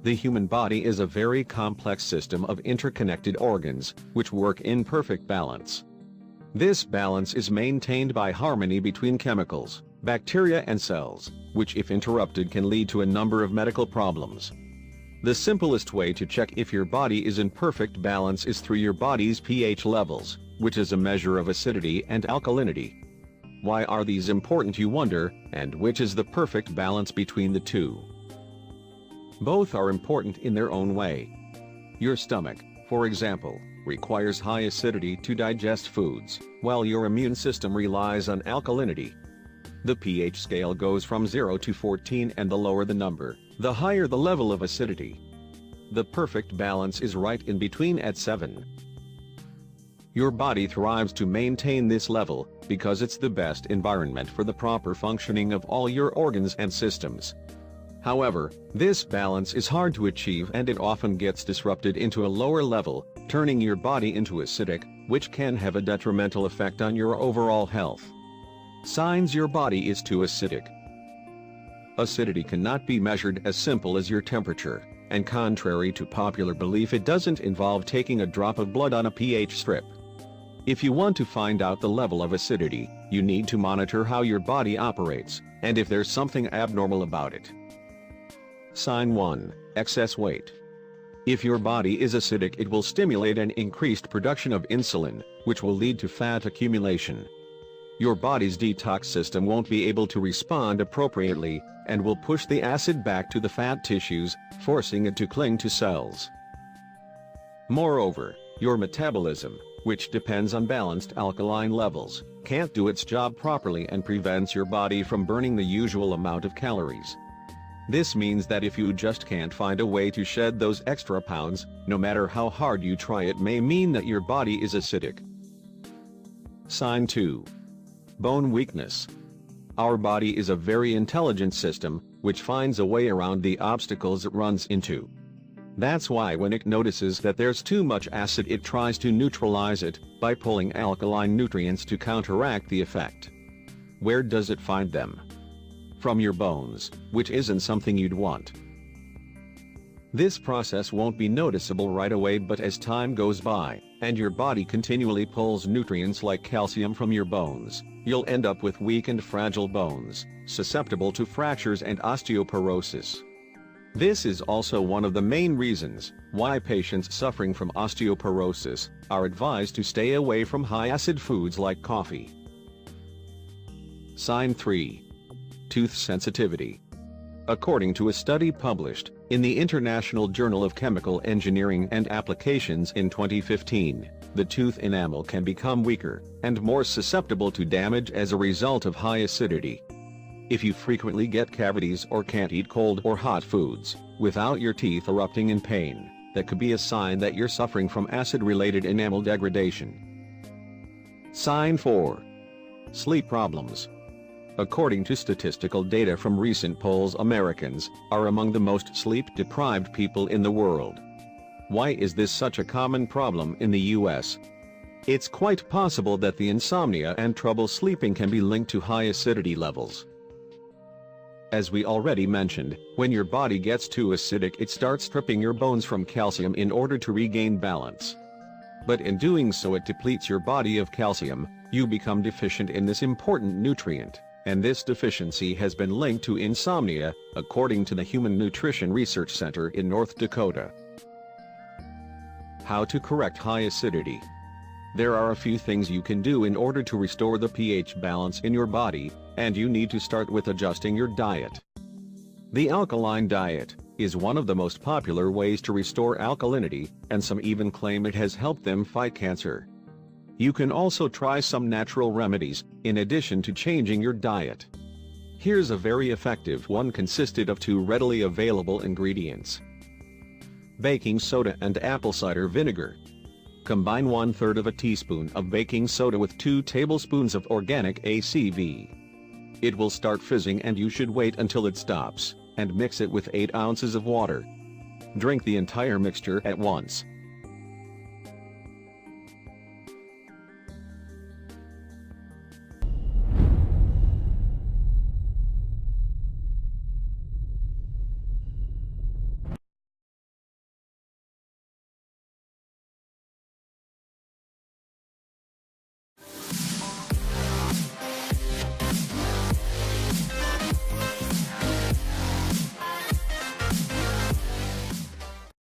The human body is a very complex system of interconnected organs, which work in perfect balance. This balance is maintained by harmony between chemicals, bacteria and cells, which if interrupted can lead to a number of medical problems. The simplest way to check if your body is in perfect balance is through your body's pH levels, which is a measure of acidity and alkalinity. Why are these important, you wonder, and which is the perfect balance between the two? Both are important in their own way. Your stomach, for example, requires high acidity to digest foods, while your immune system relies on alkalinity. The pH scale goes from 0 to 14, and the lower the number, the higher the level of acidity. The perfect balance is right in between at 7. Your body thrives to maintain this level, because it's the best environment for the proper functioning of all your organs and systems. However, this balance is hard to achieve, and it often gets disrupted into a lower level, turning your body into acidic, which can have a detrimental effect on your overall health. Signs your body is too acidic. Acidity cannot be measured as simple as your temperature, and contrary to popular belief, it doesn't involve taking a drop of blood on a pH strip. If you want to find out the level of acidity, you need to monitor how your body operates, and if there's something abnormal about it. Sign 1. Excess weight. If your body is acidic, it will stimulate an increased production of insulin, which will lead to fat accumulation. Your body's detox system won't be able to respond appropriately, and will push the acid back to the fat tissues, forcing it to cling to cells. Moreover, your metabolism, which depends on balanced alkaline levels, can't do its job properly and prevents your body from burning the usual amount of calories. This means that if you just can't find a way to shed those extra pounds, no matter how hard you try, it may mean that your body is acidic. Sign 2. Bone weakness. Our body is a very intelligent system, which finds a way around the obstacles it runs into. That's why when it notices that there's too much acid, it tries to neutralize it by pulling alkaline nutrients to counteract the effect. Where does it find them? From your bones, which isn't something you'd want. This process won't be noticeable right away, but as time goes by, and your body continually pulls nutrients like calcium from your bones, you'll end up with weak and fragile bones, susceptible to fractures and osteoporosis. This is also one of the main reasons why patients suffering from osteoporosis are advised to stay away from high-acid foods like coffee. Sign 3. Tooth sensitivity. According to a study published in the International Journal of Chemical Engineering and Applications in 2015, the tooth enamel can become weaker and more susceptible to damage as a result of high acidity. If you frequently get cavities or can't eat cold or hot foods without your teeth erupting in pain, that could be a sign that you're suffering from acid-related enamel degradation. Sign 4. Sleep problems. According to statistical data from recent polls, Americans are among the most sleep-deprived people in the world. Why is this such a common problem in the U.S.? It's quite possible that the insomnia and trouble sleeping can be linked to high acidity levels. As we already mentioned, when your body gets too acidic, it starts stripping your bones from calcium in order to regain balance. But in doing so, it depletes your body of calcium. You become deficient in this important nutrient, and this deficiency has been linked to insomnia, according to the Human Nutrition Research Center in North Dakota. How to correct high acidity. There are a few things you can do in order to restore the pH balance in your body, and you need to start with adjusting your diet. The alkaline diet is one of the most popular ways to restore alkalinity, and some even claim it has helped them fight cancer. You can also try some natural remedies, in addition to changing your diet. Here's a very effective one, consisted of 2 readily available ingredients: baking soda and apple cider vinegar. Combine 1/3 of a teaspoon of baking soda with 2 tablespoons of organic ACV. It will start fizzing and you should wait until it stops, and mix it with 8 ounces of water. Drink the entire mixture at once,